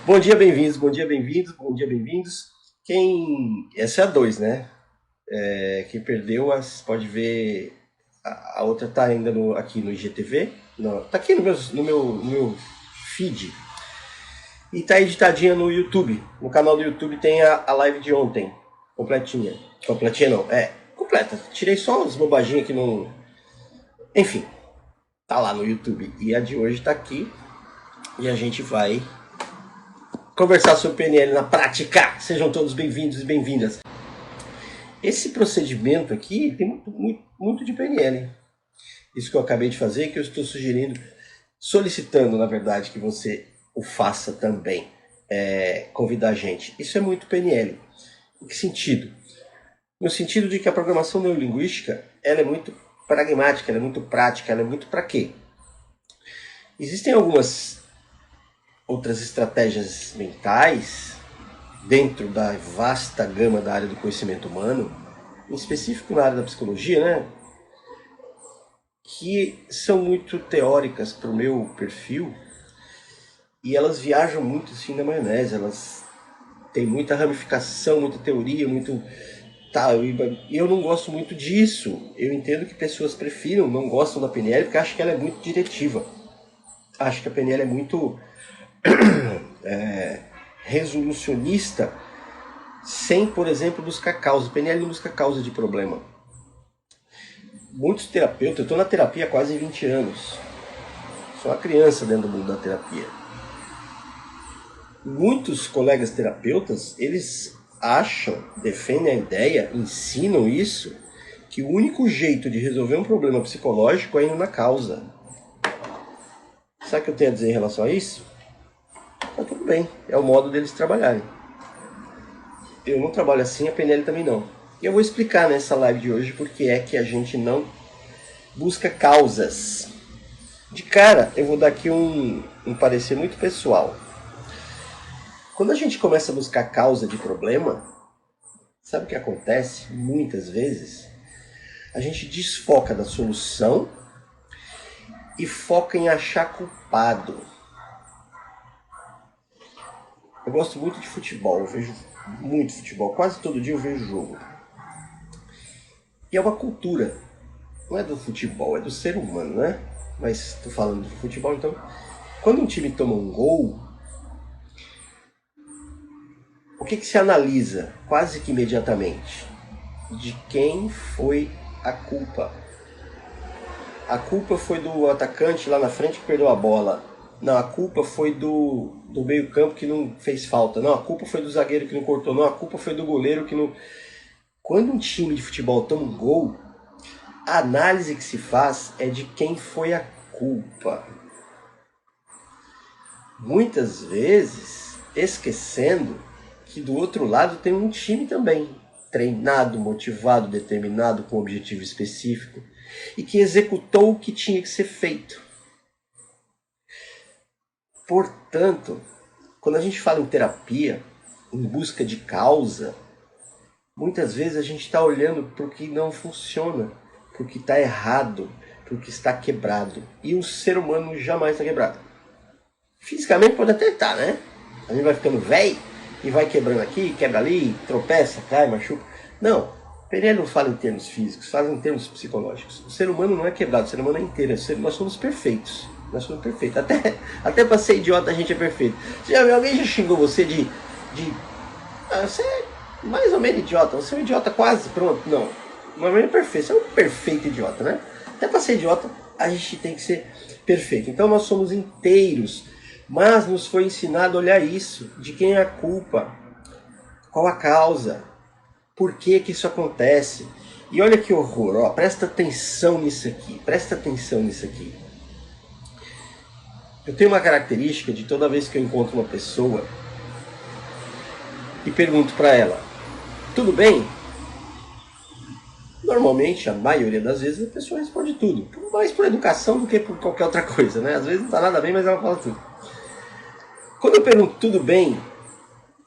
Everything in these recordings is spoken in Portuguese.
Bom dia, bem-vindos, bom dia, bem-vindos, bom dia, bem-vindos. Essa é a 2, né? Quem perdeu pode ver. A outra tá ainda aqui no IGTV. Não, tá aqui no meu feed. E tá editadinha no YouTube. No canal do YouTube tem a live de ontem. Completinha. Completinha não, completa. Tirei só as bobaginhas que não. Enfim, tá lá no YouTube. E a de hoje tá aqui. E a gente vai conversar sobre PNL na prática. Sejam todos bem-vindos e bem-vindas. Esse procedimento aqui tem muito de PNL. Isso que eu acabei de fazer, que eu estou sugerindo, solicitando, na verdade, que você o faça também. Convidar a gente. Isso é muito PNL. Em que sentido? No sentido de que a programação neurolinguística ela é muito pragmática, ela é muito prática, ela é muito para quê? Existem algumas outras estratégias mentais dentro da vasta gama da área do conhecimento humano, em específico na área da psicologia, né? Que são muito teóricas para o meu perfil e elas viajam muito assim na maionese, elas têm muita ramificação, muita teoria, muito tal, e eu não gosto muito disso. Eu entendo que pessoas prefiram, não gostam da PNL porque acham que ela é muito diretiva. Acho que a PNL é muito resolucionista, sem, por exemplo, buscar causa. A PNL não busca causa de problema. Muitos terapeutas, eu estou na terapia há quase 20 anos, sou uma criança dentro do mundo da terapia. Muitos colegas terapeutas, eles acham, defendem a ideia, ensinam isso, que o único jeito de resolver um problema psicológico é indo na causa. Sabe o que eu tenho a dizer em relação a isso? Tá tudo bem, é o modo deles trabalharem. Eu não trabalho assim, a PNL também não. E eu vou explicar nessa live de hoje porque é que a gente não busca causas. De cara, eu vou dar aqui um parecer muito pessoal. Quando a gente começa a buscar causa de problema, sabe o que acontece muitas vezes? A gente desfoca da solução e foca em achar culpado. Eu gosto muito de futebol, eu vejo muito futebol, quase todo dia eu vejo jogo. E é uma cultura, não é do futebol, é do ser humano, né? Mas estou falando de futebol, então. Quando um time toma um gol, o que se analisa quase que imediatamente? De quem foi a culpa? A culpa foi do atacante lá na frente que perdeu a bola. Não, a culpa foi do meio campo que não fez falta. Não, a culpa foi do zagueiro que não cortou. Não, a culpa foi do goleiro que não... Quando um time de futebol toma um gol, a análise que se faz é de quem foi a culpa. Muitas vezes esquecendo que do outro lado tem um time também, treinado, motivado, determinado, com um objetivo específico, e que executou o que tinha que ser feito. Portanto, quando a gente fala em terapia, em busca de causa, muitas vezes a gente está olhando para o que não funciona, para o que está errado, para o que está quebrado. E o ser humano jamais está quebrado. Fisicamente pode até estar, né? A gente vai ficando velho e vai quebrando aqui, quebra ali, tropeça, cai, machuca. Não, PNL não fala em termos físicos, fala em termos psicológicos. O ser humano não é quebrado, o ser humano é inteiro. Nós somos perfeitos. Nós somos perfeitos. Até pra ser idiota a gente é perfeito. Alguém já xingou você de você é mais ou menos idiota, você é um idiota quase, pronto. Não, não é perfeito, você é um perfeito idiota, né? Até pra ser idiota a gente tem que ser perfeito. Então nós somos inteiros. Mas nos foi ensinado a olhar isso, de quem é a culpa, qual a causa, por que isso acontece. E olha que horror, ó, presta atenção nisso aqui, presta atenção nisso aqui. Eu tenho uma característica de toda vez que eu encontro uma pessoa e pergunto para ela, tudo bem? Normalmente, a maioria das vezes, a pessoa responde tudo. Mais por educação do que por qualquer outra coisa, né? Às vezes não tá nada bem, mas ela fala tudo. Quando eu pergunto tudo bem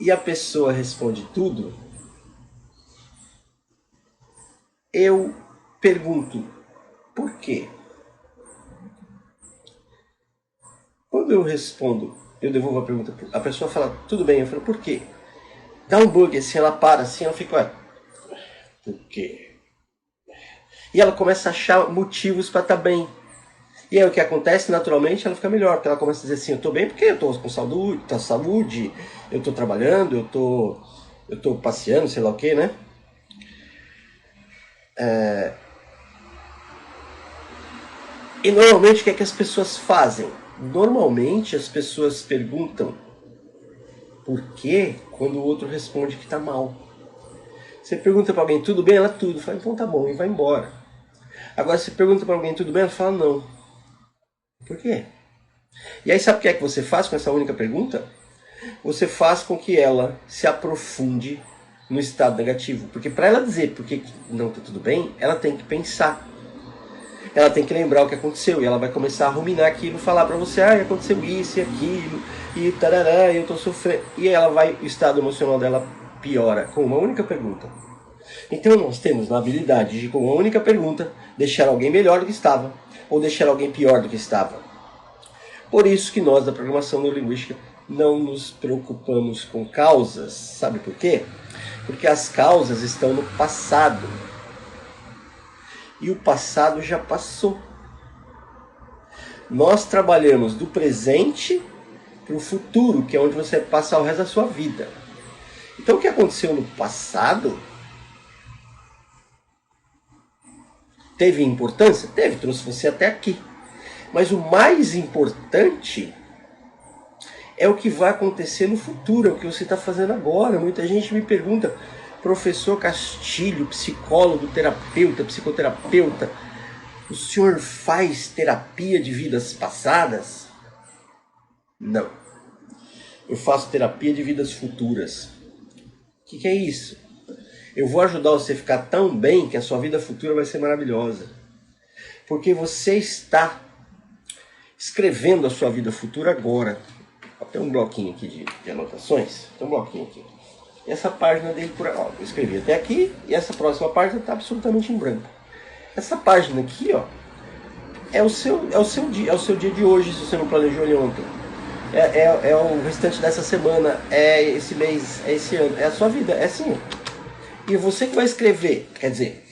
e a pessoa responde tudo, eu pergunto por quê? Quando eu respondo eu devolvo a pergunta. A pessoa fala, tudo bem. Eu falo, por quê? Dá um bug assim, ela para assim, ela fica, ué, por quê? E ela começa a achar motivos para estar bem. E aí o que acontece, naturalmente, ela fica melhor, porque ela começa a dizer assim, eu tô bem porque eu tô com saúde, eu tô trabalhando, eu tô passeando, sei lá o que, né? E normalmente o que é que as pessoas fazem? Normalmente as pessoas perguntam por quê quando o outro responde que tá mal. Você pergunta para alguém, tudo bem? Ela tudo. Fala, então tá bom, e vai embora. Agora você pergunta para alguém, tudo bem? Ela fala, não. Por quê? E aí sabe o que é que você faz com essa única pergunta? Você faz com que ela se aprofunde no estado negativo. Porque para ela dizer por que não está tudo bem, ela tem que pensar. Ela tem que lembrar o que aconteceu. E ela vai começar a ruminar aquilo, falar para você, aconteceu isso e aquilo, e tarará, eu estou sofrendo. E ela vai, o estado emocional dela piora com uma única pergunta. Então nós temos a habilidade de, com uma única pergunta, deixar alguém melhor do que estava, ou deixar alguém pior do que estava. Por isso que nós da programação neurolinguística não nos preocupamos com causas. Sabe por quê? Porque as causas estão no passado. E o passado já passou. Nós trabalhamos do presente para o futuro, que é onde você vai passar o resto da sua vida. Então o que aconteceu no passado teve importância? Teve, trouxe você até aqui. Mas o mais importante é o que vai acontecer no futuro, é o que você está fazendo agora. Muita gente me pergunta, professor Castilho, psicólogo, terapeuta, psicoterapeuta, o senhor faz terapia de vidas passadas? Não. Eu faço terapia de vidas futuras. O que é isso? Eu vou ajudar você a ficar tão bem que a sua vida futura vai ser maravilhosa. Porque você está escrevendo a sua vida futura agora. Tem um bloquinho aqui de anotações. Tem um bloquinho aqui. E essa página dele, eu escrevi até aqui, e essa próxima página está absolutamente em branco. Essa página aqui, ó, é o seu dia de hoje, se você não planejou ele ontem. É o restante dessa semana, é esse mês, é esse ano, é a sua vida, é assim. E você que vai escrever, quer dizer,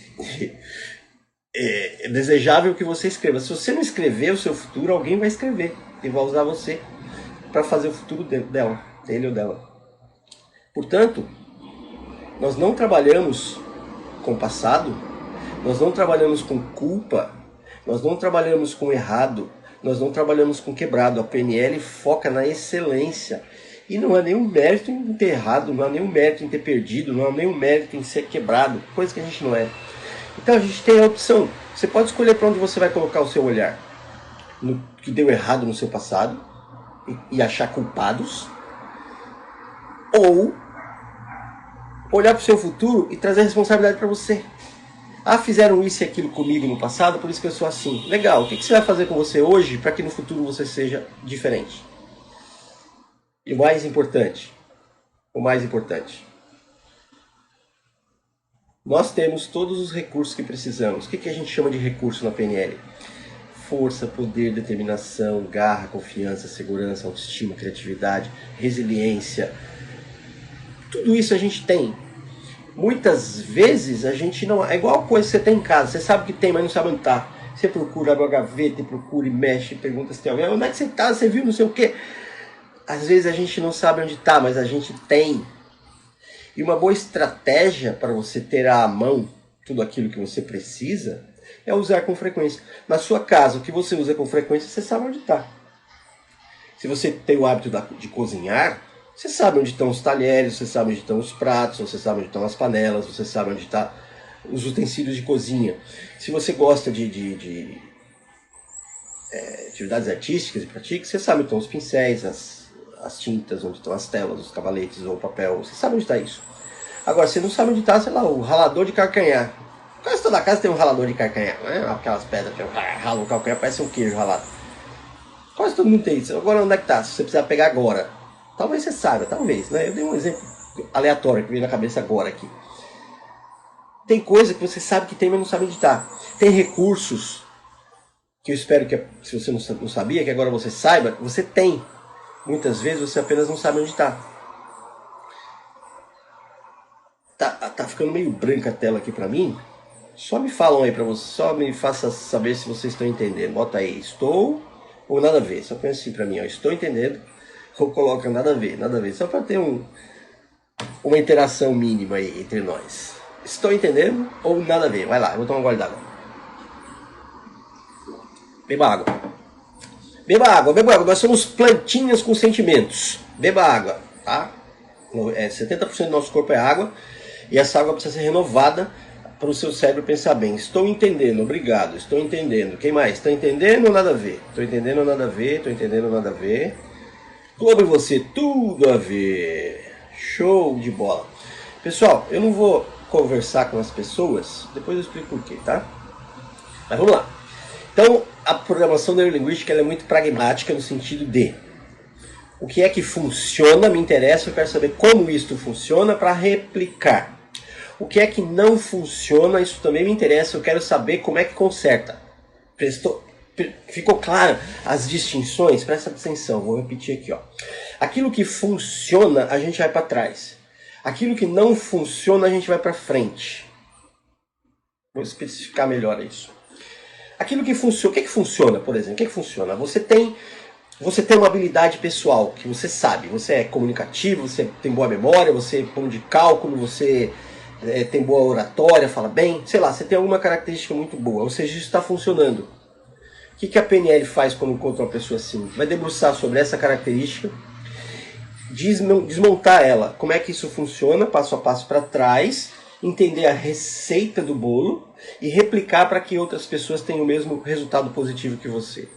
é desejável que você escreva. Se você não escrever o seu futuro, alguém vai escrever e vai usar você para fazer o futuro dele ou dela. Portanto, nós não trabalhamos com o passado, nós não trabalhamos com culpa, nós não trabalhamos com errado, nós não trabalhamos com quebrado. A PNL foca na excelência. E não há nenhum mérito em ter errado, não há nenhum mérito em ter perdido, não há nenhum mérito em ser quebrado, coisa que a gente não é. Então a gente tem a opção. Você pode escolher para onde você vai colocar o seu olhar. No que deu errado no seu passado e achar culpados. Ou olhar para o seu futuro e trazer a responsabilidade para você. Fizeram isso e aquilo comigo no passado, por isso que eu sou assim. Legal, o que você vai fazer com você hoje para que no futuro você seja diferente? E o mais importante, nós temos todos os recursos que precisamos. O que a gente chama de recurso na PNL? Força, poder, determinação, garra, confiança, segurança, autoestima, criatividade, resiliência. Tudo isso a gente tem. Muitas vezes a gente não... É igual a coisa que você tem em casa. Você sabe que tem, mas não sabe onde está. Você procura, abre a gaveta e procura e mexe, pergunta se tem alguém. Onde é que você está? Você viu não sei o quê? Às vezes a gente não sabe onde está, mas a gente tem. E uma boa estratégia para você ter à mão tudo aquilo que você precisa é usar com frequência. Na sua casa, o que você usa com frequência, você sabe onde está. Se você tem o hábito de cozinhar, você sabe onde estão os talheres, você sabe onde estão os pratos, você sabe onde estão as panelas, você sabe onde estão os utensílios de cozinha. Se você gosta de atividades artísticas e pratica, você sabe onde estão os pincéis, as tintas, onde estão as telas, os cavaletes ou o papel. Você sabe onde está isso. Agora, você não sabe onde está, sei lá, o ralador de calcanhar. Quase toda casa tem um ralador de calcanhar, né? Aquelas pedras que ralam o calcanhar, parece um queijo ralado. Quase todo mundo tem isso. Agora, onde é que está? Se você precisar pegar agora. Talvez você saiba, talvez, né? Eu dei um exemplo aleatório que veio na cabeça agora aqui. Tem coisa que você sabe que tem, mas não sabe onde está. Tem recursos que eu espero que, se você não sabia, que agora você saiba, você tem. Muitas vezes você apenas não sabe onde está. Tá ficando meio branca a tela aqui para mim. Só me falam aí para você, só me faça saber se vocês estão entendendo. Bota aí, estou ou nada a ver. Só pensa assim para mim, ó, estou entendendo. Ou coloca nada a ver, nada a ver. Só para ter uma interação mínima aí entre nós. Estou entendendo ou nada a ver? Vai lá, eu vou tomar um gole d'água. Beba água. Beba água, beba água. Nós somos plantinhas com sentimentos. Beba água, tá? 70% do nosso corpo é água. E essa água precisa ser renovada para o seu cérebro pensar bem. Estou entendendo, obrigado, estou entendendo. Quem mais? Está entendendo ou nada a ver? Estou entendendo ou nada a ver? Estou entendendo ou nada a ver? Globo e você, tudo a ver. Show de bola. Pessoal, eu não vou conversar com as pessoas, depois eu explico por quê, tá? Mas vamos lá. Então, a programação neurolinguística ela é muito pragmática no sentido de o que é que funciona, me interessa, eu quero saber como isto funciona para replicar. O que é que não funciona, isso também me interessa, eu quero saber como é que conserta. Ficou claro as distinções? Presta atenção, vou repetir aqui. Ó. Aquilo que funciona, a gente vai para trás. Aquilo que não funciona, a gente vai para frente. Vou especificar melhor isso. Aquilo que funciona, o que é que funciona, por exemplo? O que é que funciona? Você tem uma habilidade pessoal que você sabe, você é comunicativo, você tem boa memória, você é bom de cálculo, você tem boa oratória, fala bem, sei lá, você tem alguma característica muito boa, ou seja, isso está funcionando. O que a PNL faz quando encontra uma pessoa assim? Vai debruçar sobre essa característica, desmontar ela, como é que isso funciona, passo a passo para trás, entender a receita do bolo e replicar para que outras pessoas tenham o mesmo resultado positivo que você.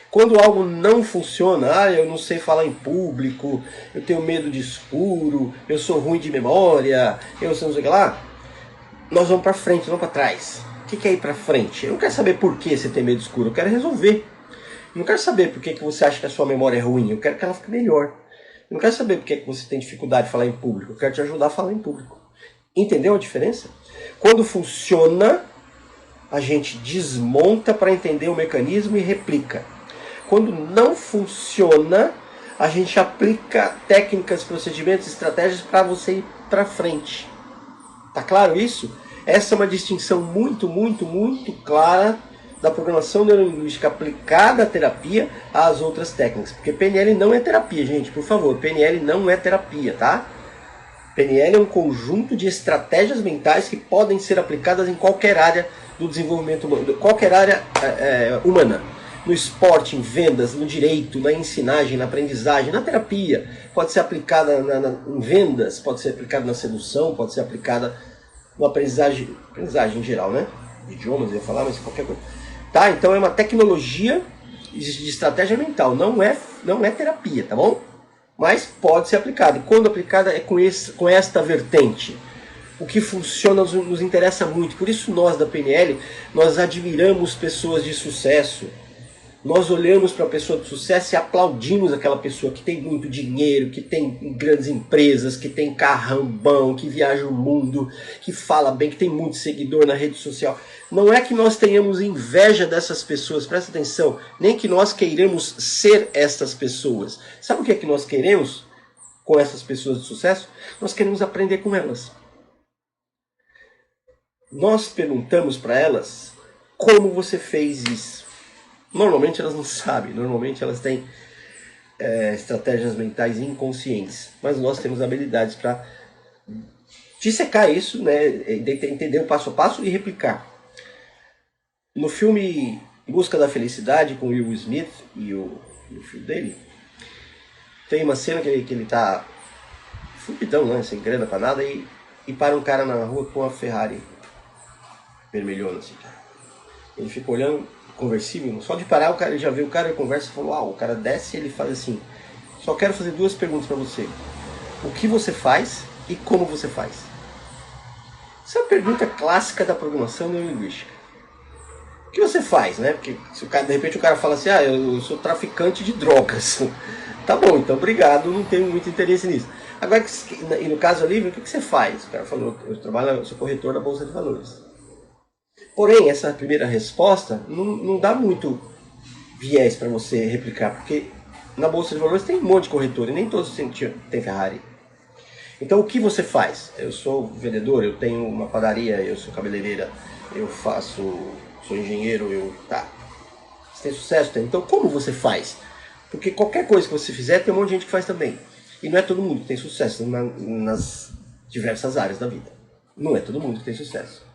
Quando algo não funciona, eu não sei falar em público, eu tenho medo de escuro, eu sou ruim de memória, eu não sei o que lá, nós vamos para frente, não para trás. O que é ir para frente? Eu não quero saber por que você tem medo de escuro, eu quero resolver. Eu não quero saber por que você acha que a sua memória é ruim, eu quero que ela fique melhor. Eu não quero saber por que você tem dificuldade de falar em público, eu quero te ajudar a falar em público. Entendeu a diferença? Quando funciona, a gente desmonta para entender o mecanismo e replica. Quando não funciona, a gente aplica técnicas, procedimentos, estratégias para você ir para frente. Tá claro isso? Essa é uma distinção muito, muito, muito clara da programação neurolinguística aplicada à terapia às outras técnicas. Porque PNL não é terapia, gente, por favor. PNL não é terapia, tá? PNL é um conjunto de estratégias mentais que podem ser aplicadas em qualquer área do desenvolvimento humano, qualquer área humana. No esporte, em vendas, no direito, na ensinagem, na aprendizagem, na terapia. Pode ser aplicada em vendas, pode ser aplicada na sedução, pode ser aplicada na aprendizagem em geral, né? Idiomas, eu ia falar, mas qualquer coisa. Tá? Então é uma tecnologia de estratégia mental, não é terapia, tá bom? Mas pode ser aplicada. E quando aplicada é com esta vertente. O que funciona nos interessa muito. Por isso nós da PNL, nós admiramos pessoas de sucesso. Nós olhamos para a pessoa de sucesso e aplaudimos aquela pessoa que tem muito dinheiro, que tem grandes empresas, que tem carrão bom, que viaja o mundo, que fala bem, que tem muito seguidor na rede social. Não é que nós tenhamos inveja dessas pessoas, presta atenção, nem que nós queiramos ser essas pessoas. Sabe o que é que nós queremos com essas pessoas de sucesso? Nós queremos aprender com elas. Nós perguntamos para elas como você fez isso. Normalmente elas não sabem, normalmente elas têm estratégias mentais inconscientes, mas nós temos habilidades para dissecar isso, né, entender o passo a passo e replicar. No filme Em Busca da Felicidade, com Will Smith e o filho dele, tem uma cena que ele tá fudidão, né, sem grana pra nada, e para um cara na rua com uma Ferrari vermelhona assim. Ele fica olhando, conversível, só de parar o cara, ele já vê o cara, ele conversa e fala, uau, o cara desce e ele faz assim, só quero fazer duas perguntas para você. O que você faz e como você faz? Essa é a pergunta clássica da programação neurolinguística. O que você faz, né? Porque se o cara, de repente o cara fala assim, eu sou traficante de drogas. Tá bom, então obrigado, não tenho muito interesse nisso. Agora, e no caso ali, o que você faz? O cara falou, eu sou corretor da Bolsa de Valores. Porém, essa primeira resposta não dá muito viés para você replicar, porque na Bolsa de Valores tem um monte de corretor e nem todos têm Ferrari. Então o que você faz? Eu sou vendedor, eu tenho uma padaria, eu sou cabeleireira, eu sou engenheiro, tá. Você tem sucesso? Tem. Então como você faz? Porque qualquer coisa que você fizer, tem um monte de gente que faz também. E não é todo mundo que tem sucesso nas diversas áreas da vida. Não é todo mundo que tem sucesso.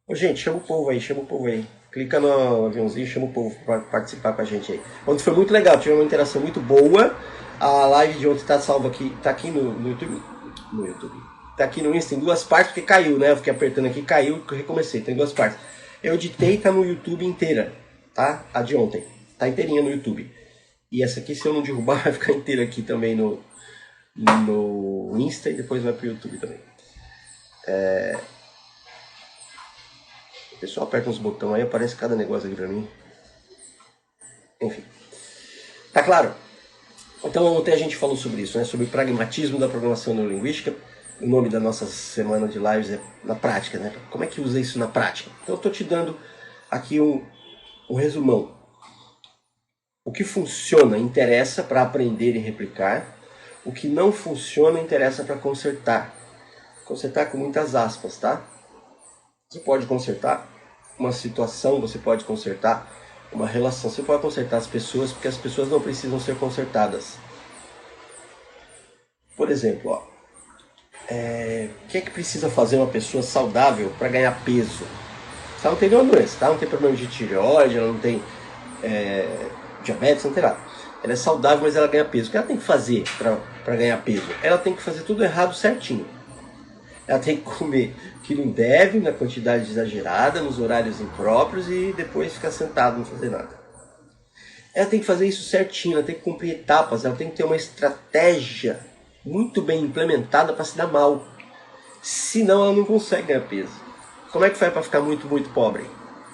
Ô, gente, chama o povo aí. Clica no aviãozinho, chama o povo para participar com a gente aí. Ontem foi muito legal, tivemos uma interação muito boa. A live de ontem está salva aqui, está aqui no YouTube. No YouTube. Está aqui no Insta em duas partes, porque caiu, né? Eu fiquei apertando aqui, caiu e recomecei. Tem duas partes. Eu editei, tá no YouTube inteira, tá? A de ontem. Tá inteirinha no YouTube. E essa aqui, se eu não derrubar, vai ficar inteira aqui também no Insta e depois vai pro YouTube também. O pessoal aperta uns botões aí, aparece cada negócio aqui pra mim. Enfim. Tá claro? Então ontem a gente falou sobre isso, né? Sobre o pragmatismo da programação neurolinguística. O nome da nossa semana de lives é na prática, né? Como é que usa isso na prática? Então eu tô te dando aqui um resumão. O que funciona interessa para aprender e replicar. O que não funciona interessa para consertar. Consertar com muitas aspas, tá? Você pode consertar uma situação, você pode consertar uma relação, você pode consertar as pessoas, porque as pessoas não precisam ser consertadas. Por exemplo, ó, o que é que precisa fazer uma pessoa saudável para ganhar peso? Ela não tem nenhuma doença, tá? Não tem problema de tireoide, ela não tem diabetes, não tem nada. Ela é saudável, mas ela ganha peso. O que ela tem que fazer para ganhar peso? Ela tem que fazer tudo errado certinho. Ela tem que comer o que não deve, na quantidade exagerada, nos horários impróprios e depois ficar sentado, não fazer nada. Ela tem que fazer isso certinho, ela tem que cumprir etapas, ela tem que ter uma estratégia muito bem implementada para se dar mal. Senão ela não consegue ganhar peso. Como é que faz para ficar muito, muito pobre?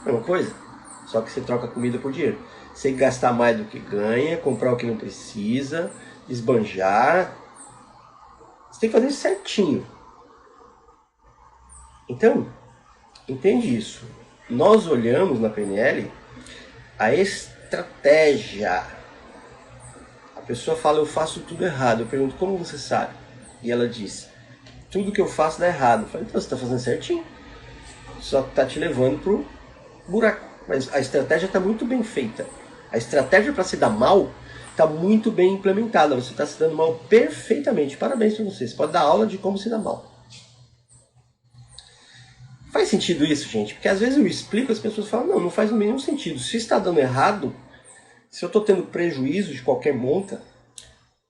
Mesma coisa, só que você troca comida por dinheiro. Você gastar mais do que ganha, comprar o que não precisa, esbanjar. Você tem que fazer isso certinho. Então, entende isso. Nós olhamos na PNL a estratégia. A pessoa fala, eu faço tudo errado. Eu pergunto, como você sabe? E ela diz, tudo que eu faço dá errado. Eu falo, então você está fazendo certinho. Só que está te levando pro buraco. Mas a estratégia está muito bem feita. A estratégia para se dar mal está muito bem implementada. Você está se dando mal perfeitamente. Parabéns para você. Você pode dar aula de como se dar mal. Faz sentido isso, gente? Porque às vezes eu explico, as pessoas falam, não faz nenhum sentido. Se está dando errado, se eu estou tendo prejuízo de qualquer monta,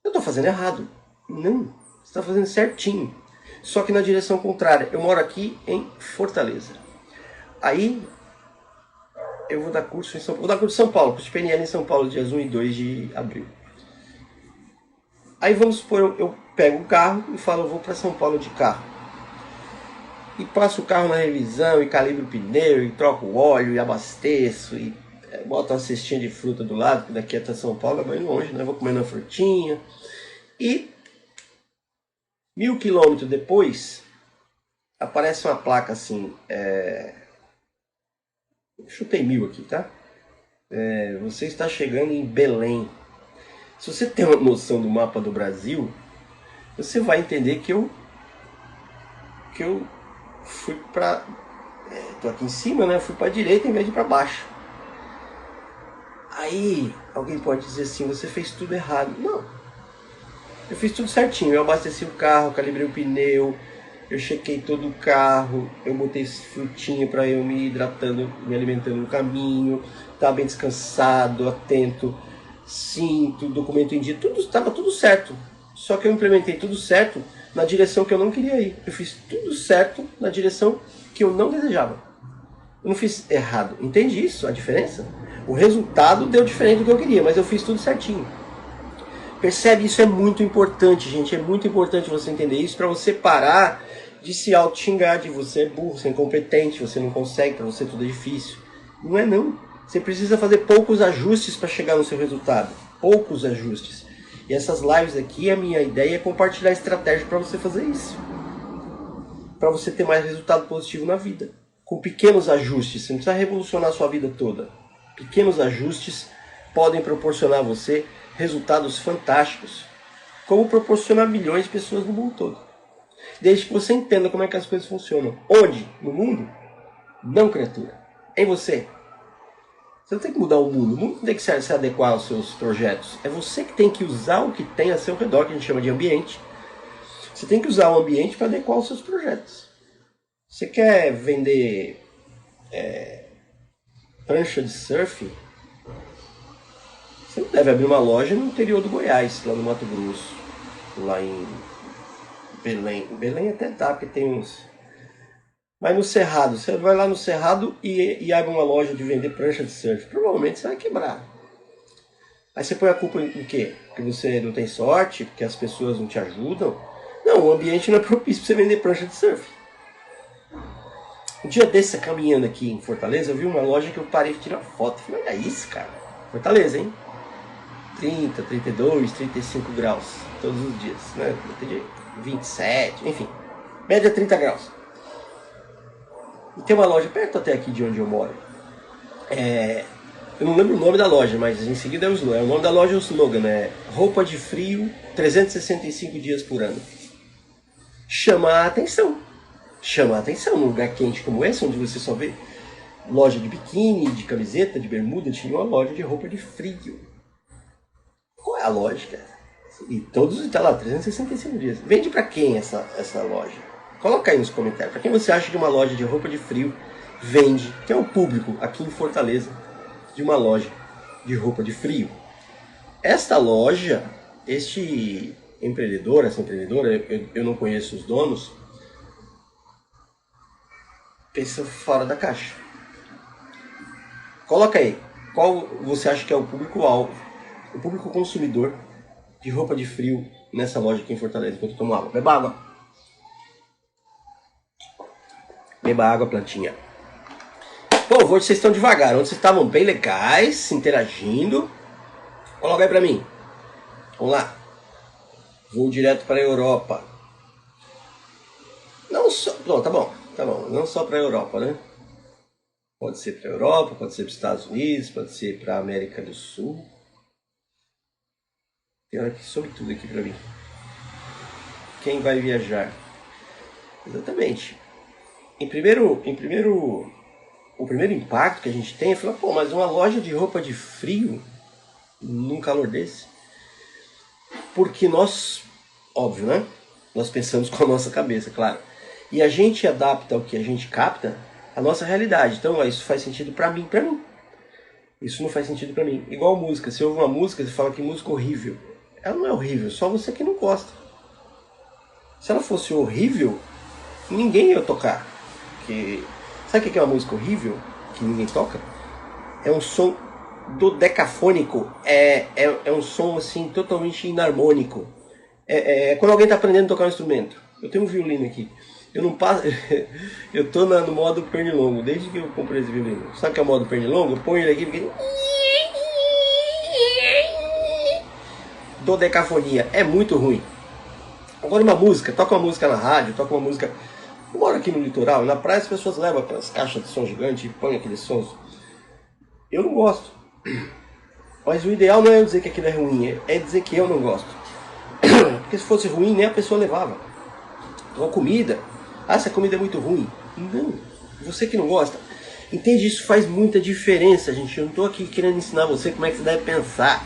eu estou fazendo errado. Não, você está fazendo certinho. Só que na direção contrária. Eu moro aqui em Fortaleza. Aí eu vou dar curso em São Paulo. Vou dar curso em São Paulo, curso de PNL em São Paulo, dias 1 e 2 de abril. Aí vamos supor, eu pego o carro e falo, eu vou para São Paulo de carro. E passo o carro na revisão, e calibro o pneu, e troco o óleo, e abasteço, e boto uma cestinha de fruta do lado, que daqui até São Paulo é bem longe, né? Vou comendo uma frutinha. E 1000 quilômetros depois, aparece uma placa assim, chutei 1000 aqui, tá? Você está chegando em Belém. Se você tem uma noção do mapa do Brasil, você vai entender que eu fui para... tô aqui em cima, né? Eu fui para a direita em vez de para baixo. Aí alguém pode dizer assim, você fez tudo errado. Não. Eu fiz tudo certinho. Eu abasteci o carro, calibrei o pneu, eu chequei todo o carro, eu botei frutinha para eu me hidratando, me alimentando no caminho, estava bem descansado, atento, cinto, documento em dia, tudo estava tudo certo. Só que eu implementei tudo certo na direção que eu não queria ir. Eu fiz tudo certo na direção que eu não desejava. Eu não fiz errado. Entende isso? A diferença? O resultado deu diferente do que eu queria, mas eu fiz tudo certinho. Percebe? Isso é muito importante, gente. É muito importante você entender isso para você parar de se auto-xingar, de você é burro, você é incompetente, você não consegue, para você tudo é difícil. Não é não. Você precisa fazer poucos ajustes para chegar no seu resultado. Poucos ajustes. E essas lives aqui, a minha ideia é compartilhar estratégia para você fazer isso. Para você ter mais resultado positivo na vida. Com pequenos ajustes, você não precisa revolucionar a sua vida toda. Pequenos ajustes podem proporcionar a você resultados fantásticos, como proporcionar milhões de pessoas no mundo todo. Desde que você entenda como é que as coisas funcionam. Onde? No mundo? Não, criatura. Em você. Você não tem que mudar o mundo não tem que se adequar aos seus projetos. É você que tem que usar o que tem a seu redor, que a gente chama de ambiente. Você tem que usar o ambiente para adequar aos seus projetos. Você quer vender prancha de surf? Você não deve abrir uma loja no interior do Goiás, lá no Mato Grosso, lá em Belém. Belém até dá, porque tem uns... Mas no Cerrado, você vai lá no Cerrado e abre uma loja de vender prancha de surf. Provavelmente você vai quebrar. Aí você põe a culpa em quê? Que você não tem sorte, que as pessoas não te ajudam? Não, o ambiente não é propício para você vender prancha de surf. Um dia desse, caminhando aqui em Fortaleza, eu vi uma loja que eu parei de tirar foto. Falei, olha isso, cara. Fortaleza, hein? 30, 32, 35 graus todos os dias, né? 27, enfim. Média 30 graus. E tem uma loja perto até aqui de onde eu moro. Eu não lembro o nome da loja, mas em seguida é o slogan. O nome da loja é o slogan, né? Roupa de frio 365 dias por ano. Chama a atenção. Chama a atenção num lugar quente como esse, onde você só vê loja de biquíni, de camiseta, de bermuda, tinha uma loja de roupa de frio. Qual é a lógica? E todos estão lá, 365 dias. Vende pra quem essa loja? Coloca aí nos comentários. Pra quem você acha que uma loja de roupa de frio vende? Que é o público aqui em Fortaleza de uma loja de roupa de frio. Esta loja, este empreendedor, essa empreendedora, eu não conheço os donos, pensa fora da caixa. Coloca aí, qual você acha que é o público-alvo, o público consumidor de roupa de frio nessa loja aqui em Fortaleza, enquanto eu tomo água. Beba água. Beba água, plantinha. Bom, hoje vocês estão devagar, ontem vocês estavam bem legais, interagindo. Coloca aí pra mim. Vamos lá. Vou direto para a Europa. Não só... Não, tá bom. Não só para a Europa, né? Pode ser para a Europa, pode ser para os Estados Unidos, pode ser para a América do Sul. Tem hora que sobe tudo aqui para mim. Quem vai viajar? Exatamente. O primeiro impacto que a gente tem é falar, pô, mas uma loja de roupa de frio num calor desse? Porque nós, óbvio, né? Nós pensamos com a nossa cabeça, claro. E a gente adapta o que a gente capta à nossa realidade. Então, isso faz sentido pra mim. Isso não faz sentido pra mim. Igual música. Você ouve uma música e fala que música horrível. Ela não é horrível, só você que não gosta. Se ela fosse horrível, ninguém ia tocar. Porque... Sabe o que é uma música horrível? Que ninguém toca? É um som dodecafônico. É um som assim totalmente inarmônico. Quando alguém está aprendendo a tocar um instrumento. Eu tenho um violino aqui. Eu não passo. Eu tô no modo pernilongo, desde que eu comprei esse violino. Sabe o que é o modo pernilongo? Eu ponho ele aqui e fica... Dodecafonia. É muito ruim. Agora uma música, toca uma música na rádio, toca uma música... Eu moro aqui no litoral, na praia as pessoas levam aquelas caixas de som gigante e põem aqueles sons. Eu não gosto. Mas o ideal não é eu dizer que aquilo é ruim, é dizer que eu não gosto. Porque se fosse ruim, nem a pessoa levava. Então a comida, essa comida é muito ruim. Não, você que não gosta. Entende? Isso faz muita diferença, gente. Eu não estou aqui querendo ensinar você como é que você deve pensar.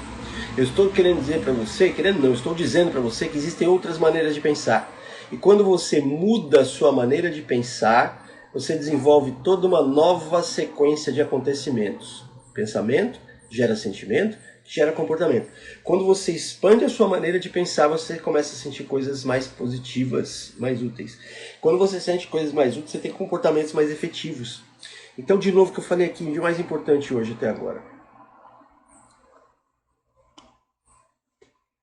Eu estou querendo dizer para você, estou dizendo para você que existem outras maneiras de pensar. E quando você muda a sua maneira de pensar, você desenvolve toda uma nova sequência de acontecimentos. Pensamento gera sentimento, gera comportamento. Quando você expande a sua maneira de pensar, você começa a sentir coisas mais positivas, mais úteis. Quando você sente coisas mais úteis, você tem comportamentos mais efetivos. Então, de novo, o que eu falei aqui, o mais importante hoje até agora.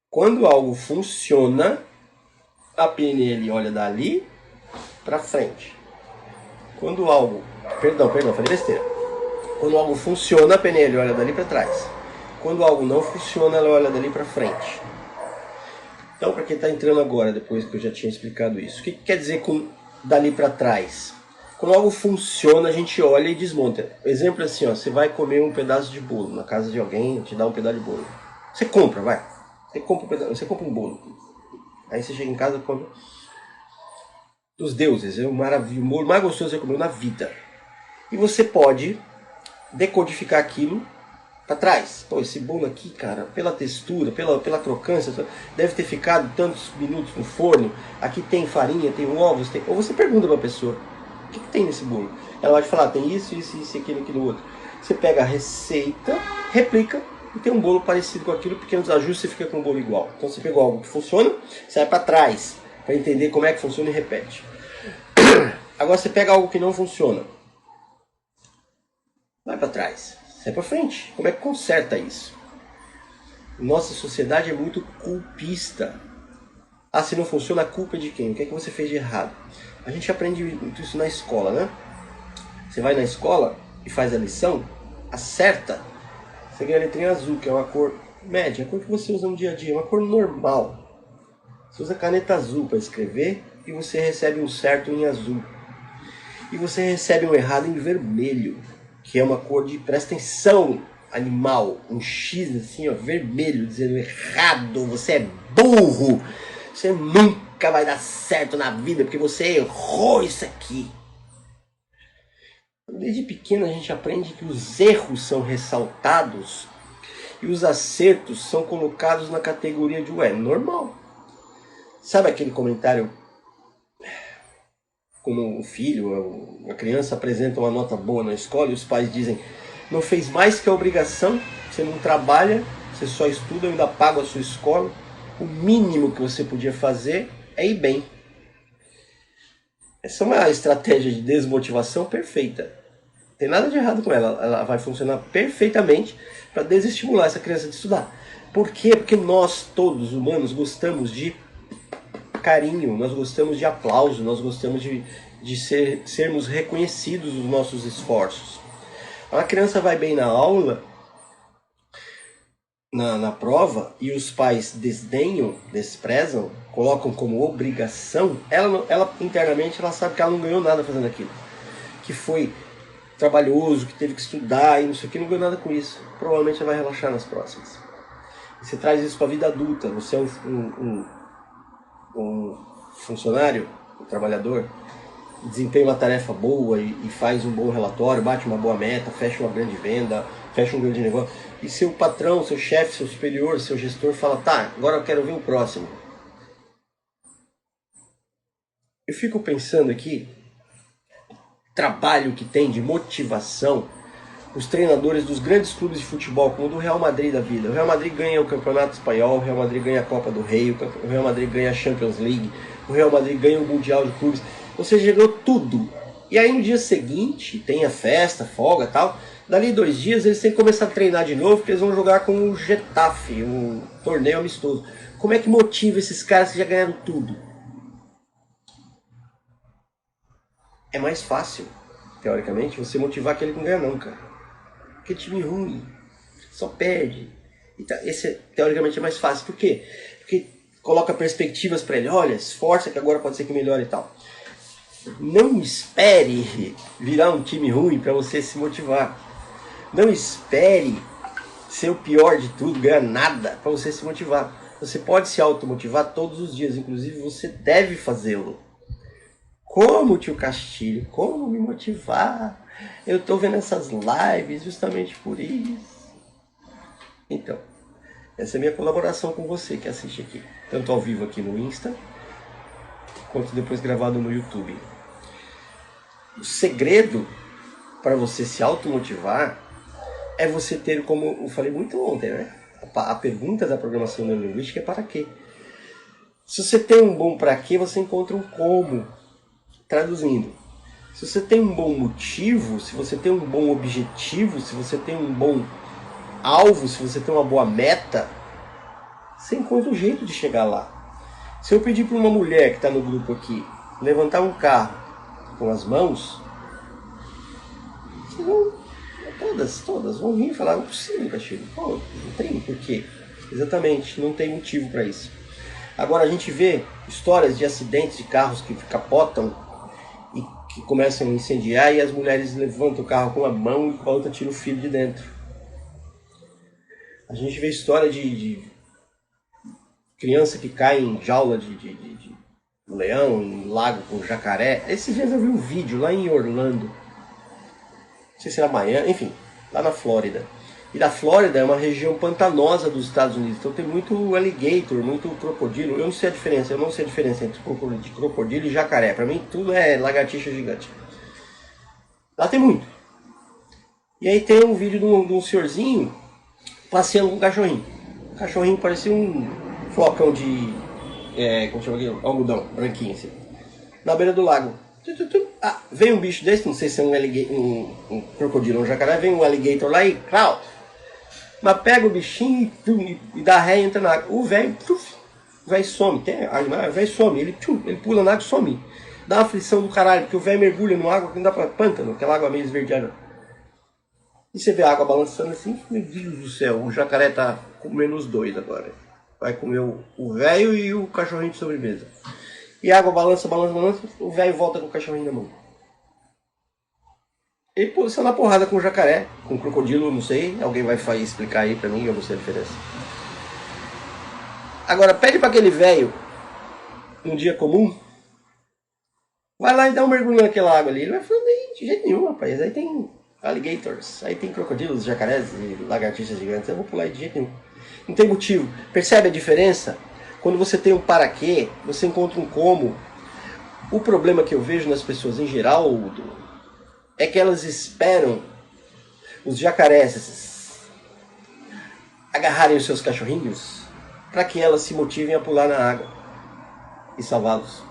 Quando algo funciona, a PNL olha dali para frente. Quando algo... Perdão, falei besteira. Quando algo funciona, a PNL olha dali para trás. Quando algo não funciona, ela olha dali para frente. Então, para quem está entrando agora, depois que eu já tinha explicado isso, o que quer dizer com dali para trás? Quando algo funciona, a gente olha e desmonta. Exemplo assim, ó, você vai comer um pedaço de bolo na casa de alguém, te dá um pedaço de bolo. Você compra, vai. Você compra um bolo. Aí você chega em casa e come dos deuses. É o bolo mais gostoso que você comeu na vida. E você pode decodificar aquilo para trás. Pô, esse bolo aqui, cara, pela textura, pela crocância, deve ter ficado tantos minutos no forno. Aqui tem farinha, tem ovos, tem... Ou você pergunta para a pessoa, o que tem nesse bolo? Ela vai te falar, tem isso, aquilo outro. Você pega a receita, replica e tem um bolo parecido com aquilo, pequenos ajustes, você fica com um bolo igual. Então você pegou algo que funciona, você vai para trás para entender como é que funciona e repete. Agora você pega algo que não funciona, vai para trás, sai para frente. Como é que conserta isso? Nossa sociedade é muito culpista. Ah, se não funciona, a culpa é de quem? O que é que você fez de errado? A gente aprende muito isso na escola, né? Você vai na escola e faz a lição, acerta, você ganha a letrinha azul, que é uma cor média, a cor que você usa no dia a dia, uma cor normal. Você usa caneta azul para escrever e você recebe um certo em azul. E você recebe um errado em vermelho, que é uma cor de, presta atenção, animal, um X assim, ó, vermelho, dizendo errado, você é burro, você nunca vai dar certo na vida porque você errou isso aqui. Desde pequeno a gente aprende que os erros são ressaltados e os acertos são colocados na categoria de ué, normal. Sabe aquele comentário quando o filho, a criança apresenta uma nota boa na escola e os pais dizem, não fez mais que a obrigação, você não trabalha, você só estuda, ainda paga a sua escola, o mínimo que você podia fazer é ir bem. Essa é uma estratégia de desmotivação perfeita. Não tem nada de errado com ela, ela vai funcionar perfeitamente para desestimular essa criança de estudar. Por quê? Porque nós, todos humanos, gostamos de carinho, nós gostamos de aplauso, nós gostamos de sermos reconhecidos nos nossos esforços. A criança vai bem na aula, na prova, e os pais desdenham, desprezam, colocam como obrigação, ela internamente ela sabe que ela não ganhou nada fazendo aquilo. Que foi trabalhoso, que teve que estudar e não sei o que, não ganhou nada com isso. Provavelmente ela vai relaxar nas próximas. E você traz isso para a vida adulta, você é um funcionário, um trabalhador, desempenha uma tarefa boa e faz um bom relatório, bate uma boa meta, fecha uma grande venda, fecha um grande negócio, e seu patrão, seu chefe, seu superior, seu gestor fala, tá, agora eu quero ver o próximo. Eu fico pensando aqui, trabalho que tem de motivação, os treinadores dos grandes clubes de futebol, como o do Real Madrid da vida. O Real Madrid ganha o Campeonato Espanhol, o Real Madrid ganha a Copa do Rei, o Real Madrid ganha a Champions League, o Real Madrid ganha o Mundial de Clubes. Ou seja, ganhou tudo. E aí no dia seguinte, tem a festa, folga e tal. Dali 2 dias eles têm que começar a treinar de novo, porque eles vão jogar com o Getafe, um torneio amistoso. Como é que motiva esses caras que já ganharam tudo? É mais fácil, teoricamente, você motivar aquele que não ganha não, cara. Porque time ruim, só perde. Esse teoricamente é mais fácil. Por quê? Porque coloca perspectivas para ele. Olha, esforça que agora pode ser que melhore e tal. Não espere virar um time ruim para você se motivar. Não espere ser o pior de tudo, ganhar nada para você se motivar. Você pode se automotivar todos os dias, inclusive você deve fazê-lo. Como, tio Castilho? Como me motivar? Eu estou vendo essas lives justamente por isso. Então, essa é a minha colaboração com você que assiste aqui. Tanto ao vivo aqui no Insta, quanto depois gravado no YouTube. O segredo para você se automotivar é você ter, como eu falei muito ontem, né? A pergunta da programação neurolinguística é para quê? Se você tem um bom para quê, você encontra um como. Traduzindo, se você tem um bom motivo, se você tem um bom objetivo, se você tem um bom alvo, se você tem uma boa meta, você encontra um jeito de chegar lá. Se eu pedir para uma mulher que está no grupo aqui levantar um carro com as mãos, todas vão vir e falar, não é possível, Castilho. Pô, não tem porquê. Exatamente, não tem motivo para isso. Agora a gente vê histórias de acidentes de carros que capotam e que começam a incendiar e as mulheres levantam o carro com uma mão e com a outra tira o filho de dentro. A gente vê história de criança que cai em jaula de leão, em lago com jacaré. Esses dias eu vi um vídeo lá em Orlando, não sei se era Miami, enfim, lá na Flórida. E da Flórida é uma região pantanosa dos Estados Unidos, então tem muito alligator, muito crocodilo. Eu não sei a diferença, entre crocodilo e jacaré. Pra mim tudo é lagartixa gigante. Lá tem muito. E aí tem um vídeo de um senhorzinho passeando com um cachorrinho. O cachorrinho parecia um flocão de como chama aquilo? Algodão, branquinho assim. Na beira do lago. Ah, vem um bicho desse, não sei se é um crocodilo ou um jacaré, vem um alligator lá e clau. Mas pega o bichinho e dá ré e entra na água. O velho some, o velho some, ele pula na água e some. Dá uma aflição do caralho, porque o velho mergulha no água que não dá pra pântano, aquela água meio esverdeada. E você vê a água balançando assim, meu Deus do céu, o jacaré tá comendo os dois agora. Vai comer o velho e o cachorrinho de sobremesa. E a água balança, o velho volta com o cachorrinho na mão. Ele posição na porrada com o jacaré, com o crocodilo, não sei. Alguém vai explicar aí pra mim, eu não sei a diferença. Agora, pede pra aquele velho, num dia comum, vai lá e dá um mergulho naquela água ali. Ele vai falando, de jeito nenhum, rapaz. Aí tem alligators, aí tem crocodilos, jacarés e lagartixas gigantes. Eu vou pular aí de jeito nenhum. Não tem motivo. Percebe a diferença? Quando você tem um para quê, você encontra um como. O problema que eu vejo nas pessoas em geral é que elas esperam os jacarés agarrarem os seus cachorrinhos para que elas se motivem a pular na água e salvá-los.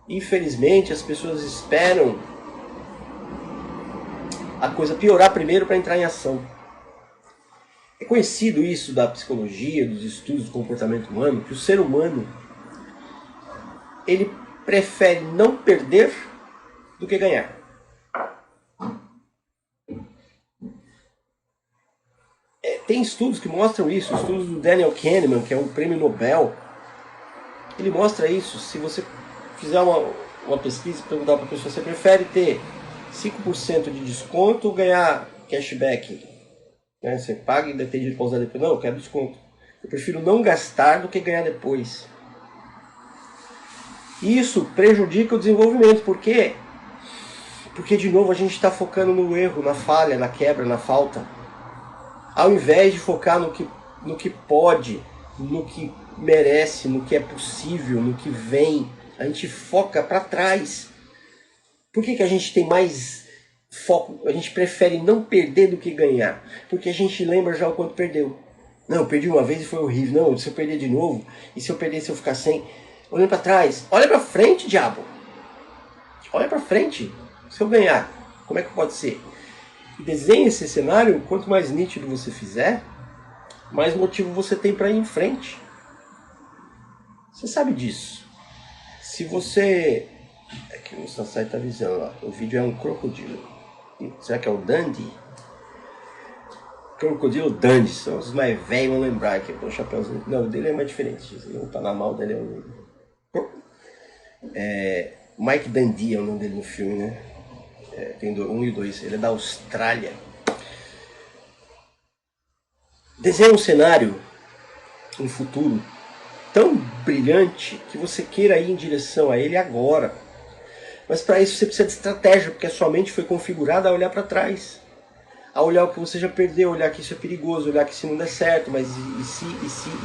Infelizmente, as pessoas esperam a coisa piorar primeiro para entrar em ação. É conhecido isso da psicologia, dos estudos do comportamento humano, que o ser humano ele prefere não perder do que ganhar. Tem estudos que mostram isso, estudos do Daniel Kahneman, que é um prêmio Nobel. Ele mostra isso. Se você fizer uma pesquisa e perguntar para a pessoa, você prefere ter 5% de desconto ou ganhar cashback? Você paga e tem direito para usar depois. Não, eu quero desconto. Eu prefiro não gastar do que ganhar depois. Isso prejudica o desenvolvimento. Por quê? Porque, de novo, a gente está focando no erro, na falha, na quebra, na falta. Ao invés de focar no que pode, no que merece, no que é possível, no que vem, a gente foca para trás. Por que a gente tem mais foco? A gente prefere não perder do que ganhar. Porque a gente lembra já o quanto perdeu. Não, eu perdi uma vez e foi horrível. Não, se eu perder de novo, e se eu perder, se eu ficar sem... Olhando para trás. Olha para frente, diabo. Olha para frente. Se eu ganhar, como é que pode ser? Desenhe esse cenário, quanto mais nítido você fizer, mais motivo você tem para ir em frente. Você sabe disso. Se você... Aqui no site está avisando lá. O vídeo é um crocodilo. Será que é o Dundee? Crocodilo Dundee. São os mais velhos, vão lembrar aqui. O chapéuzinho. Não, o dele é mais diferente. O Panamá, o dele é o... Mike Dundee é o nome dele no filme, né? Tem 1 e 2. Ele é da Austrália. Desenha um cenário, um futuro tão brilhante que você queira ir em direção a ele agora. Mas para isso você precisa de estratégia, porque a sua mente foi configurada a olhar para trás. A olhar o que você já perdeu, olhar que isso é perigoso, olhar que isso não der certo, mas e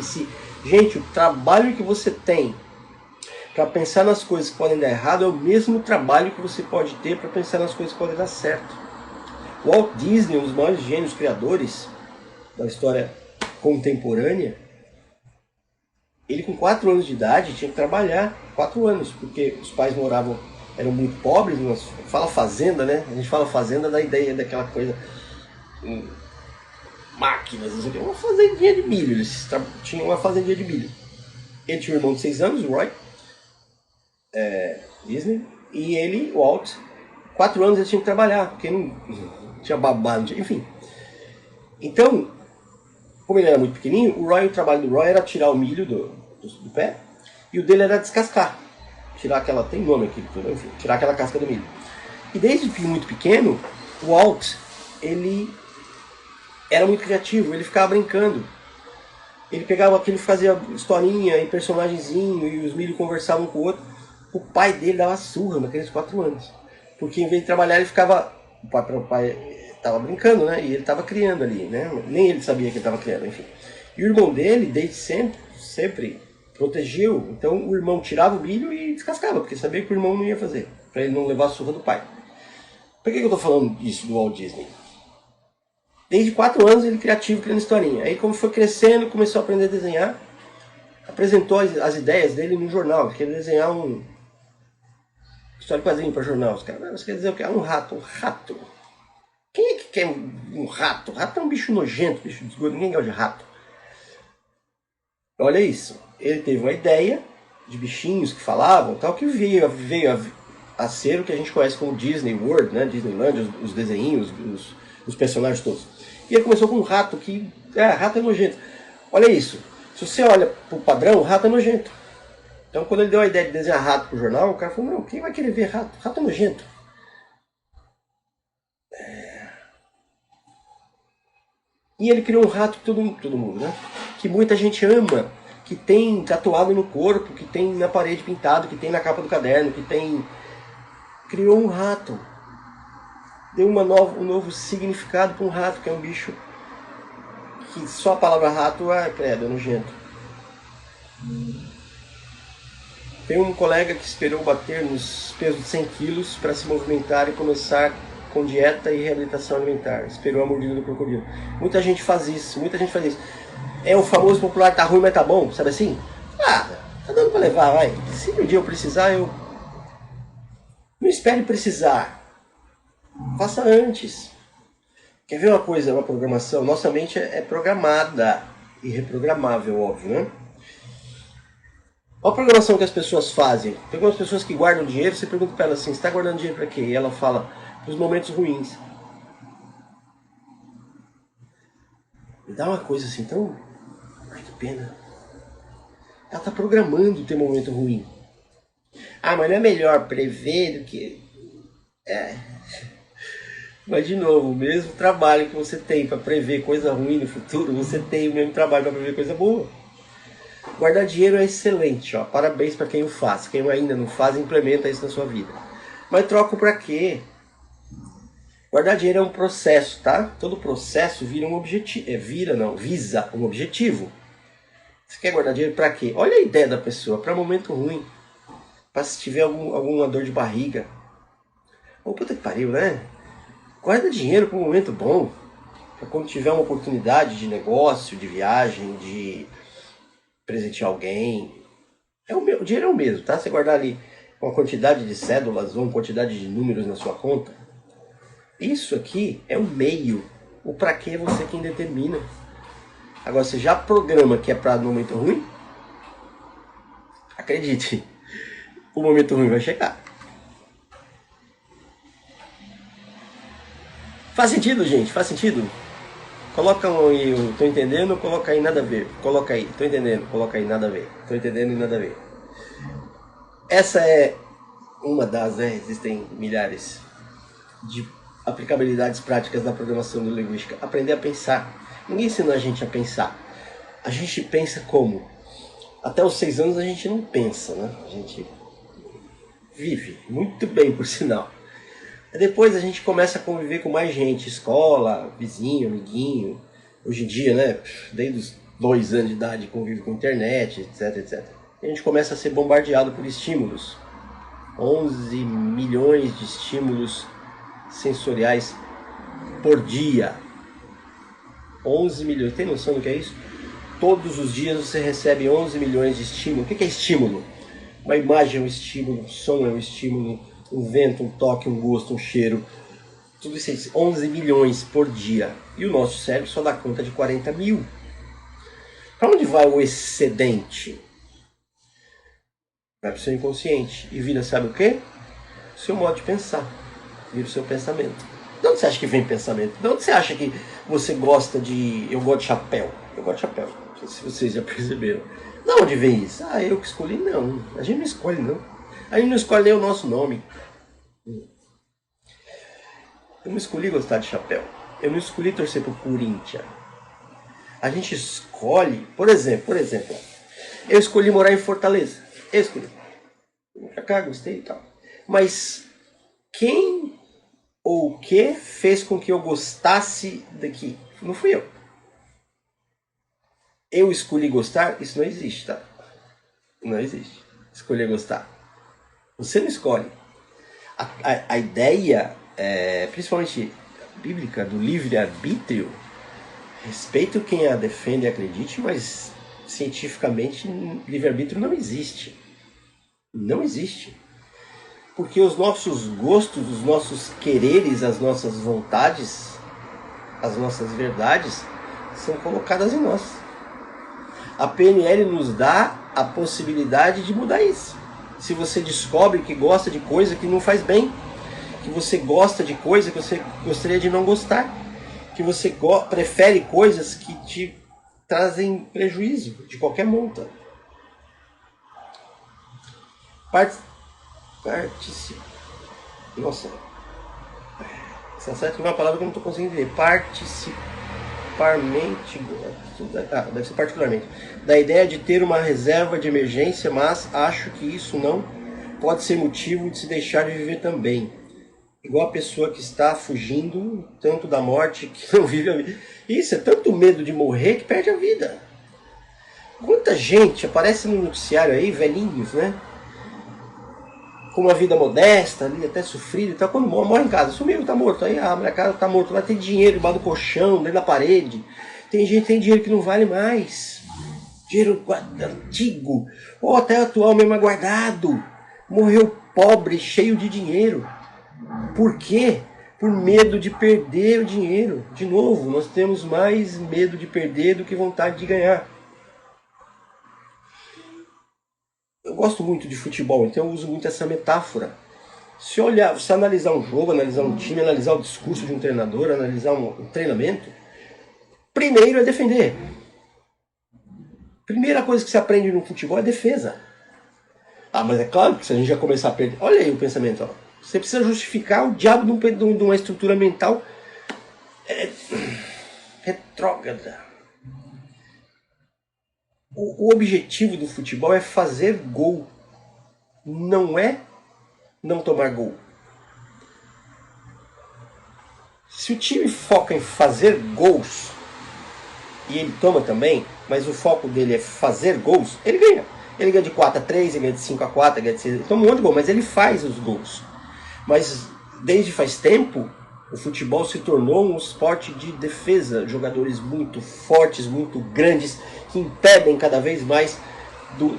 se. Gente, o trabalho que você tem para pensar nas coisas que podem dar errado é o mesmo trabalho que você pode ter para pensar nas coisas que podem dar certo. Walt Disney, um dos maiores gênios criadores da história contemporânea, ele com 4 anos de idade tinha que trabalhar 4 anos, porque os pais eram muito pobres, fala fazenda, né? A gente fala fazenda da ideia daquela coisa, máquinas, não sei o que, uma fazendinha de milho, eles tinham uma fazendinha de milho. Ele tinha um irmão de 6 anos, o Roy, Disney, e ele, o Walt, 4 anos ele tinha que trabalhar, porque não tinha babá, não tinha, enfim. Então, como ele era muito pequenininho, o trabalho do Roy era tirar o milho do pé, e o dele era descascar. Tirar aquela, tem nome aqui, enfim, tirar aquela casca do milho. E desde muito pequeno, o Walt, ele era muito criativo, ele ficava brincando. Ele pegava aquilo, fazia historinha e personagemzinho, e os milho conversavam um com o outro. O pai dele dava surra naqueles 4 anos. Porque em vez de trabalhar, ele ficava. O pai estava brincando, né? E ele estava criando ali, né? Nem ele sabia que ele estava criando, enfim. E o irmão dele, desde sempre protegeu. Então o irmão tirava o milho e descascava, porque sabia que o irmão não ia fazer, para ele não levar a surra do pai. Por que eu estou falando disso do Walt Disney? Desde 4 anos ele criativo, criando historinha. Aí como foi crescendo, começou a aprender a desenhar, apresentou as ideias dele no jornal. Ele queria desenhar um história de quadrinho para jornal. Os caras, você quer dizer o que? Um rato. Um rato. Quem é que quer um rato? Rato é um bicho nojento, bicho desgosto. Ninguém gosta de rato. Olha isso. Ele teve uma ideia de bichinhos que falavam, tal, que veio a ser o que a gente conhece como Disney World, né? Disneyland, os desenhinhos, os personagens todos. E ele começou com um rato que... rato é nojento. Olha isso. Se você olha pro padrão, o rato é nojento. Então quando ele deu a ideia de desenhar rato pro jornal, o cara falou, não, quem vai querer ver rato? Rato é nojento. E ele criou um rato que todo mundo, né? Que muita gente ama, que tem tatuado no corpo, que tem na parede pintado, que tem na capa do caderno, que tem... Criou um rato. Deu um novo significado para um rato, que é um bicho que só a palavra rato é nojento. Tem um colega que esperou bater nos pesos de 100 quilos para se movimentar e começar com dieta e reabilitação alimentar. Esperou a mordida do crocodilo. Muita gente faz isso, É o famoso popular, tá ruim, mas tá bom, sabe assim? Tá dando pra levar, vai. Se um dia eu precisar, eu... Não espere precisar. Faça antes. Quer ver uma coisa, uma programação? Nossa mente é programada e reprogramável, óbvio, né? Olha a programação que as pessoas fazem. Tem algumas pessoas que guardam dinheiro, você pergunta pra ela assim, você está guardando dinheiro para quê? E ela fala, para os momentos ruins. Me dá uma coisa assim, tão... Ai, que pena. Ela está programando ter um momento ruim. Mas não é melhor prever do que... Mas, de novo, o mesmo trabalho que você tem para prever coisa ruim no futuro, você tem o mesmo trabalho para prever coisa boa. Guardar dinheiro é excelente, ó. Parabéns para quem o faz. Quem ainda não faz, implementa isso na sua vida. Mas troco para quê? Guardar dinheiro é um processo, tá? Todo processo vira um objetivo. Visa um objetivo. Você quer guardar dinheiro para quê? Olha a ideia da pessoa, para momento ruim. Para se tiver alguma dor de barriga. Puta que pariu, né? Guarda dinheiro para um momento bom. Para quando tiver uma oportunidade de negócio, de viagem, de presentear alguém. O dinheiro é o mesmo, tá? Você guardar ali uma quantidade de cédulas ou uma quantidade de números na sua conta. Isso aqui é o meio. O para que é você quem determina. Agora, você já programa que é para momento ruim? Acredite, o momento ruim vai chegar. Faz sentido, gente? Faz sentido? Coloca aí, eu tô entendendo, coloca aí nada a ver. Coloca aí, tô entendendo, coloca aí nada a ver. Tô entendendo e nada a ver. Essa é uma das, né? Existem milhares de aplicabilidades práticas da programação neurolinguística. Aprender a pensar. Ninguém ensinou a gente a pensar. A gente pensa como? Até os 6 anos a gente não pensa, né? A gente vive, muito bem por sinal. Depois a gente começa a conviver com mais gente, escola, vizinho, amiguinho. Hoje em dia, né, desde os 2 anos de idade convive com internet, etc, etc. E a gente começa a ser bombardeado por estímulos. 11 milhões de estímulos sensoriais por dia. 11 milhões, tem noção do que é isso? Todos os dias você recebe 11 milhões de estímulos. O que é estímulo? Uma imagem é um estímulo, um som é um estímulo, um vento, um toque, um gosto, um cheiro. Tudo isso é 11 milhões por dia. E o nosso cérebro só dá conta de 40 mil. Para onde vai o excedente? Vai para o seu inconsciente. E vira, sabe o quê? O seu modo de pensar. Vira o seu pensamento. De onde você acha que vem pensamento? De onde você acha que você gosta de... Eu gosto de chapéu. Eu gosto de chapéu. Não sei se vocês já perceberam. De onde vem isso? Eu que escolhi? Não. A gente não escolhe, não. A gente não escolhe nem o nosso nome. Eu não escolhi gostar de chapéu. Eu não escolhi torcer pro Corinthians. A gente escolhe, por exemplo, eu escolhi morar em Fortaleza. Eu escolhi. Vim pra cá, gostei e tal. Mas quem ou o que fez com que eu gostasse daqui? Não fui eu. Eu escolhi gostar? Isso não existe, tá? Não existe. Escolher gostar. Você não escolhe. A ideia, principalmente bíblica, do livre-arbítrio, respeito quem a defende e acredite, mas cientificamente livre-arbítrio não existe. Não existe. Porque os nossos gostos, os nossos quereres, as nossas vontades, as nossas verdades são colocadas em nós. A PNL nos dá a possibilidade de mudar isso. Se você descobre que gosta de coisa que não faz bem, que você gosta de coisa que você gostaria de não gostar, que você prefere coisas que te trazem prejuízo de qualquer monta. Nossa, Sunset é uma palavra que eu não estou conseguindo ver. Deve ser particularmente. Da ideia de ter uma reserva de emergência, mas acho que isso não pode ser motivo de se deixar de viver também. Igual a pessoa que está fugindo tanto da morte que não vive a vida. Isso, é tanto medo de morrer que perde a vida. Quanta gente aparece no noticiário aí, velhinhos, né? Com uma vida modesta, ali, até sofrida e tal. Quando morre em casa, sumiu, tá morto. Aí abre a casa, tá morto. Lá tem dinheiro debaixo do colchão, dentro da parede. Tem gente que tem dinheiro que não vale mais. Dinheiro antigo. Ou até atual mesmo é guardado. Morreu pobre, cheio de dinheiro. Por quê? Por medo de perder o dinheiro. De novo, nós temos mais medo de perder do que vontade de ganhar. Eu gosto muito de futebol, então eu uso muito essa metáfora. Se olhar, se analisar um jogo, analisar um time, analisar o discurso de um treinador, analisar um treinamento, primeiro é defender. Primeira coisa que se aprende no futebol é defesa. Ah, mas é claro que se a gente já começar a perder... Olha aí o pensamento, ó. Você precisa justificar o diabo de uma estrutura mental retrógrada. O objetivo do futebol é fazer gol. Não é não tomar gol. Se o time foca em fazer gols, e ele toma também, mas o foco dele é fazer gols, ele ganha. Ele ganha de 4-3, ele ganha de 5-4, ele ganha de 6, ele toma um monte de gol, mas ele faz os gols. Mas desde faz tempo, o futebol se tornou um esporte de defesa. Jogadores muito fortes, muito grandes, que impedem cada vez mais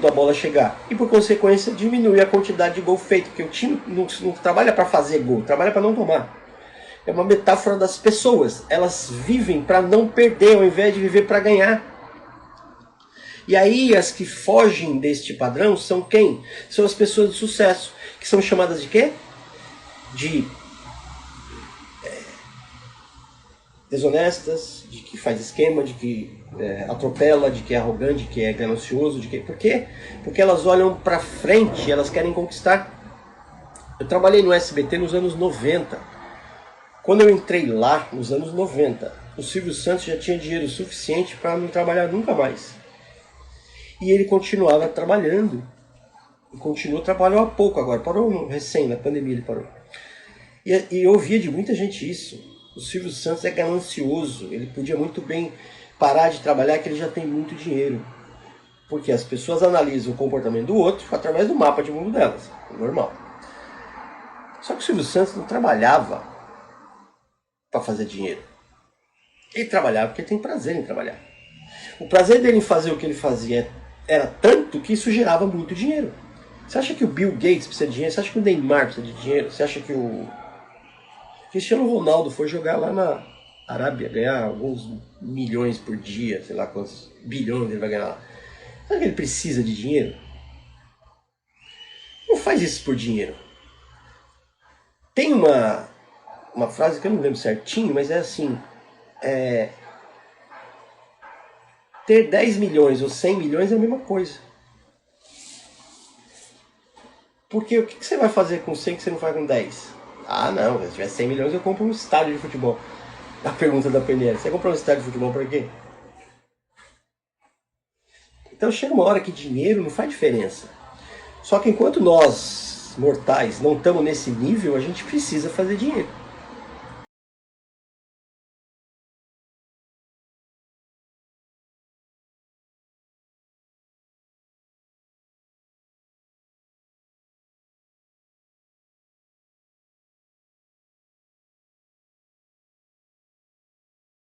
da bola chegar. E por consequência diminui a quantidade de gol feito, porque o time não trabalha para fazer gol, trabalha para não tomar. É uma metáfora das pessoas. Elas vivem para não perder, ao invés de viver para ganhar. E aí as que fogem deste padrão são quem? São as pessoas de sucesso, que são chamadas de quê? De desonestas, de que faz esquema, de que atropela, de que é arrogante, de que é ganancioso, de que... Por quê? Porque elas olham para frente, elas querem conquistar. Eu trabalhei no SBT nos anos 90. Quando eu entrei lá, nos anos 90, o Silvio Santos já tinha dinheiro suficiente para não trabalhar nunca mais. E ele continuava trabalhando. E continuou, trabalhou há pouco agora. Parou recém, na pandemia ele parou. E eu ouvia de muita gente isso. O Silvio Santos é ganancioso. Ele podia muito bem parar de trabalhar, que ele já tem muito dinheiro. Porque as pessoas analisam o comportamento do outro através do mapa de mundo delas. Normal. Só que o Silvio Santos não trabalhava para fazer dinheiro. Ele trabalhava porque ele tem prazer em trabalhar. O prazer dele em fazer o que ele fazia era tanto que isso gerava muito dinheiro. Você acha que o Bill Gates precisa de dinheiro? Você acha que o Neymar precisa de dinheiro? Você acha que o Cristiano Ronaldo foi jogar lá na Arábia, ganhar alguns milhões por dia, sei lá quantos bilhões ele vai ganhar lá? Será que ele precisa de dinheiro? Não faz isso por dinheiro. Tem uma frase que eu não lembro certinho, mas é assim: ter 10 milhões ou 100 milhões é a mesma coisa. Porque o que você vai fazer com 100 que você não faz com 10? Ah, não, se tiver 100 milhões eu compro um estádio de futebol. A pergunta da PNL. Você comprou um estádio de futebol para quê? Então chega uma hora que dinheiro não faz diferença. Só que enquanto nós, mortais, não estamos nesse nível, a gente precisa fazer dinheiro.